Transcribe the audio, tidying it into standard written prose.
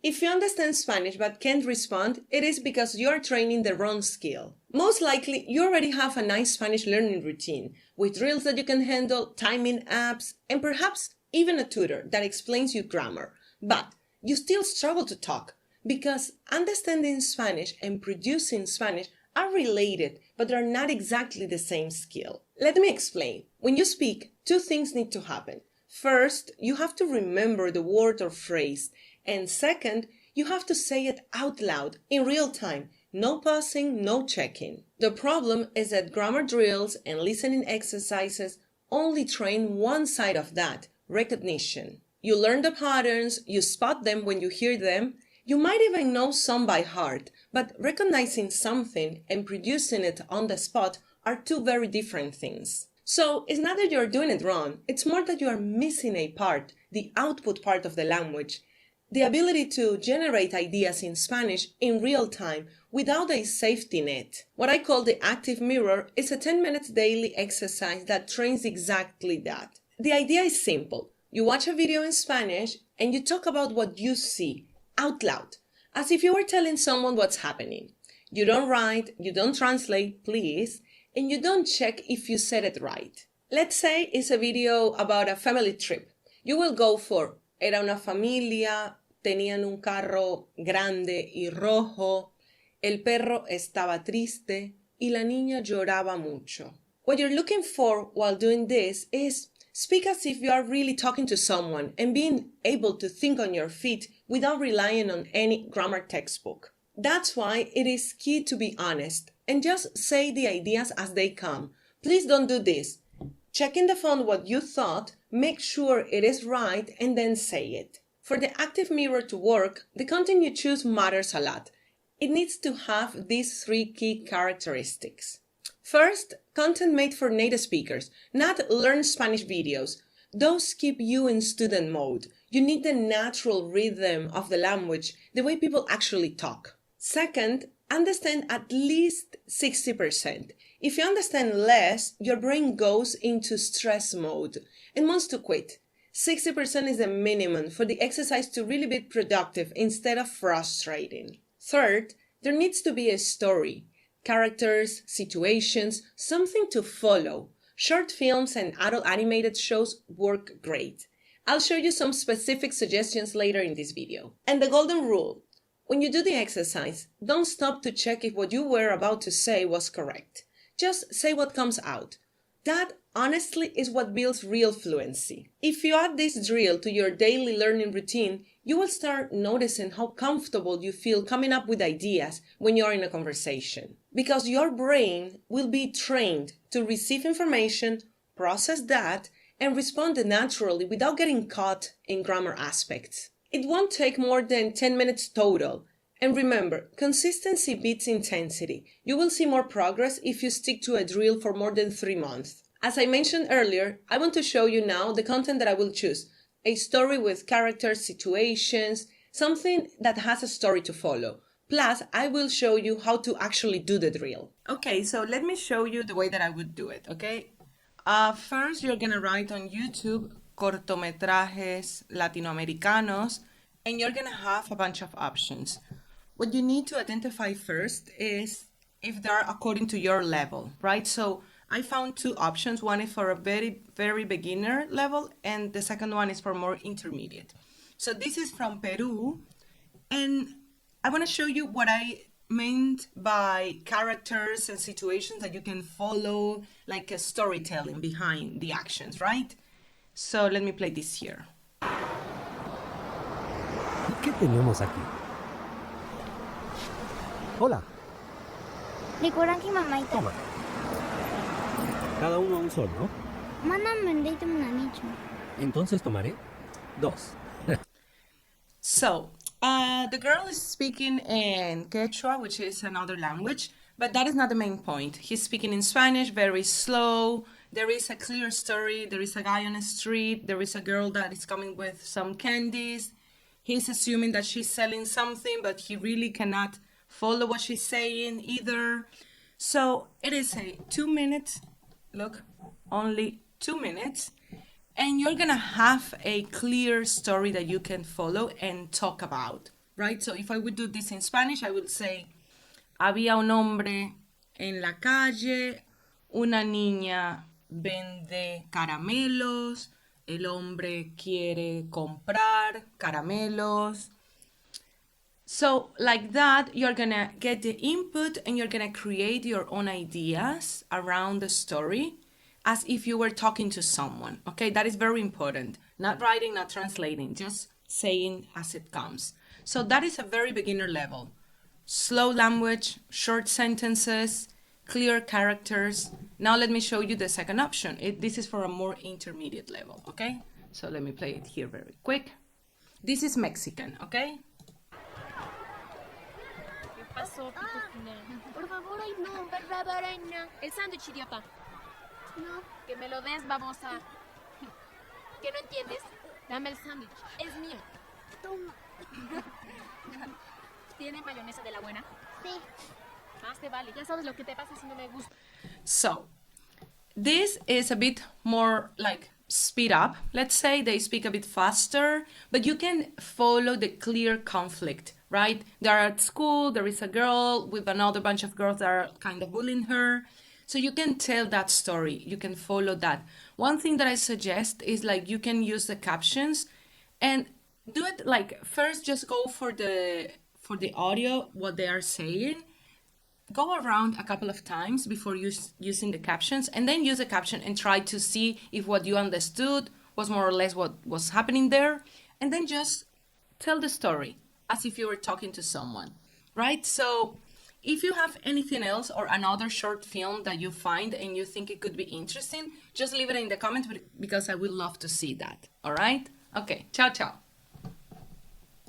If you understand Spanish but can't respond, it is because you're training the wrong skill. Most likely, you already have a nice Spanish learning routine with drills that you can handle, timing apps, and perhaps even a tutor that explains you grammar. But you still struggle to talk because understanding Spanish and producing Spanish are related, but they're not exactly the same skill. Let me explain. When you speak, two things need to happen. First, you have to remember the word or phrase. And second, you have to say it out loud in real time. No pausing, no checking. The problem is that grammar drills and listening exercises only train one side of that, recognition. You learn the patterns, you spot them when you hear them. You might even know some by heart, but recognizing something and producing it on the spot are two very different things. So it's not that you're doing it wrong, it's more that you are missing a part, the output part of the language. The ability to generate ideas in Spanish in real time without a safety net. What I call the active mirror is a 10 minutes daily exercise that trains exactly that. The idea is simple. You watch a video in Spanish and you talk about what you see out loud, as if you were telling someone what's happening. You don't write, you don't translate, please, and you don't check if you said it right. Let's say it's a video about a family trip. You will go for era una familia, tenían un carro grande y rojo, el perro estaba triste y la niña lloraba mucho. What you're looking for while doing this is speak as if you are really talking to someone and being able to think on your feet without relying on any grammar textbook. That's why it is key to be honest and just say the ideas as they come. Please don't do this. Check in the phone what you thought, make sure it is right, and then say it. For the active mirror to work, the content you choose matters a lot. It needs to have these three key characteristics. First, content made for native speakers, not learn Spanish videos. Those keep you in student mode. You need the natural rhythm of the language, the way people actually talk. Second, understand at least 60%. If you understand less, your brain goes into stress mode and wants to quit. 60% is the minimum for the exercise to really be productive instead of frustrating. Third, there needs to be a story, characters, situations, something to follow. Short films and adult animated shows work great. I'll show you some specific suggestions later in this video. And the golden rule. When you do the exercise, don't stop to check if what you were about to say was correct. Just say what comes out. That, honestly, is what builds real fluency. If you add this drill to your daily learning routine, you will start noticing how comfortable you feel coming up with ideas when you're in a conversation. Because your brain will be trained to receive information, process that, and respond naturally without getting caught in grammar aspects. It won't take more than 10 minutes total. And remember, consistency beats intensity. You will see more progress if you stick to a drill for more than 3 months. As I mentioned earlier, I want to show you now the content that I will choose. A story with characters, situations, something that has a story to follow. Plus, I will show you how to actually do the drill. Okay, so let me show you the way that I would do it, okay? First, you're gonna write on YouTube cortometrajes latinoamericanos, and you're gonna have a bunch of options. What you need to identify first is if they're according to your level, right? So I found two options. One is for a very, very beginner level, and the second one is for more intermediate. So this is from Peru, and I want to show you what I meant by characters and situations that you can follow, like a storytelling behind the actions, right? So let me play this here. ¿Qué tenemos aquí? Hola. Likuran kay mama ito. Toma. Cada uno un sol, ¿no? Mana mandito mo na nicho. Entonces tomaré 2. So, the girl is speaking in Quechua, which is another language, but that is not the main point. He's speaking in Spanish, very slow. There is a clear story. There is a guy on the street. There is a girl that is coming with some candies. He's assuming that she's selling something, but he really cannot follow what she's saying either. So it is a 2 minutes, look, only 2 minutes. And you're gonna have a clear story that you can follow and talk about. right? So if I would do this in Spanish, I would say, había un hombre en la calle, una niña vende caramelos, el hombre quiere comprar caramelos. So like that, you're gonna get the input and you're gonna create your own ideas around the story as if you were talking to someone, okay? That is very important. Not writing, not translating, just saying as it comes. So that is a very beginner level. Slow language, short sentences, clear characters. Now let me show you the second option. This is for a more intermediate level, okay? So let me play it here very quick. This is Mexican, okay? ¿Qué pasó, Pitufina? Por favor, ay no, por favor, ay no. El sándwich, idiota. No. Que me lo des, babosa. ¿Qué no entiendes? Dame el sándwich. Es mío. Toma. ¿Tiene mayonesa de la buena? Sí. Más te vale. Ya sabes lo que te pasa si no me gusta. So this is a bit more like speed up. Let's say they speak a bit faster, but you can follow the clear conflict, right? They're at school, there is a girl with another bunch of girls that are kind of bullying her. So you can tell that story, you can follow that. One thing that I suggest is like you can use the captions and do it like first just go for the audio, what they are saying. Go around a couple of times before using the captions and then use the caption and try to see if what you understood was more or less what was happening there. And then just tell the story as if you were talking to someone, right? So if you have anything else or another short film that you find and you think it could be interesting, just leave it in the comments because I would love to see that. All right? Okay. Ciao, ciao.